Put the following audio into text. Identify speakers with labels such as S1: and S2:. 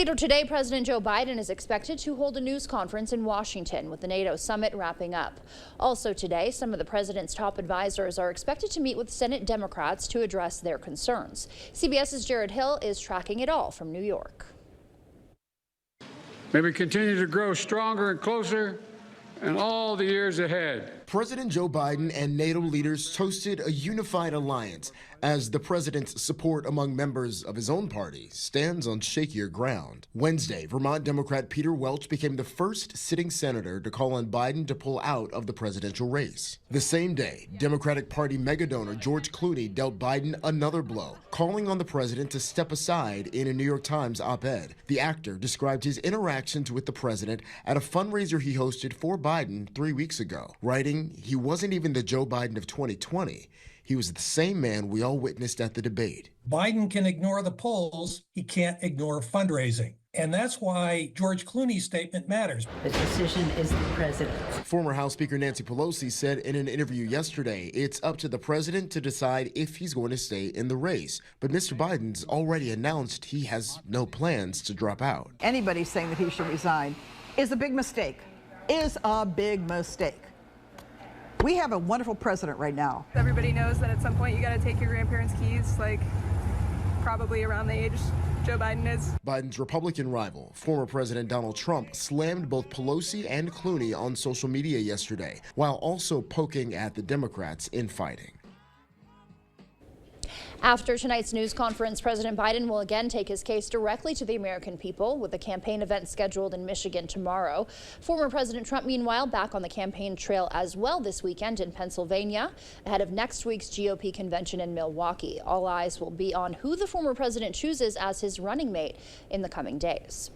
S1: Later today, President Joe Biden is expected to hold a news conference in Washington with the NATO summit wrapping up. Also today, some of the president's top advisors are expected to meet with Senate Democrats to address their concerns. CBS's Jared Hill is tracking it all from New York.
S2: May we continue to grow stronger and closer in all the years ahead.
S3: President Joe Biden and NATO leaders toasted a unified alliance as the president's support among members of his own party stands on shakier ground. Wednesday, Vermont Democrat Peter Welch became the first sitting senator to call on Biden to pull out of the presidential race. The same day, Democratic Party megadonor George Clooney dealt Biden another blow, calling on the president to step aside in a New York Times op-ed. The actor described his interactions with the president at a fundraiser he hosted for Biden 3 weeks ago, writing, "He wasn't even the Joe Biden of 2020. He was the same man we all witnessed at the debate."
S4: Biden can ignore the polls. He can't ignore fundraising. And that's why George Clooney's statement matters.
S5: The decision is the president's.
S3: Former House Speaker Nancy Pelosi said in an interview yesterday, it's up to the president to decide if he's going to stay in the race. But Mr. Biden's already announced he has no plans to drop out.
S6: Anybody saying that he should resign is a big mistake. We have a wonderful president right now.
S7: Everybody knows that at some point you got to take your grandparents' keys, like probably around the age Joe Biden is.
S3: Biden's Republican rival, former President Donald Trump, slammed both Pelosi and Clooney on social media yesterday, while also poking at the Democrats' infighting.
S1: After tonight's news conference, President Biden will again take his case directly to the American people with a campaign event scheduled in Michigan tomorrow. Former President Trump, meanwhile, back on the campaign trail as well this weekend in Pennsylvania, ahead of next week's GOP convention in Milwaukee. All eyes will be on who the former president chooses as his running mate in the coming days.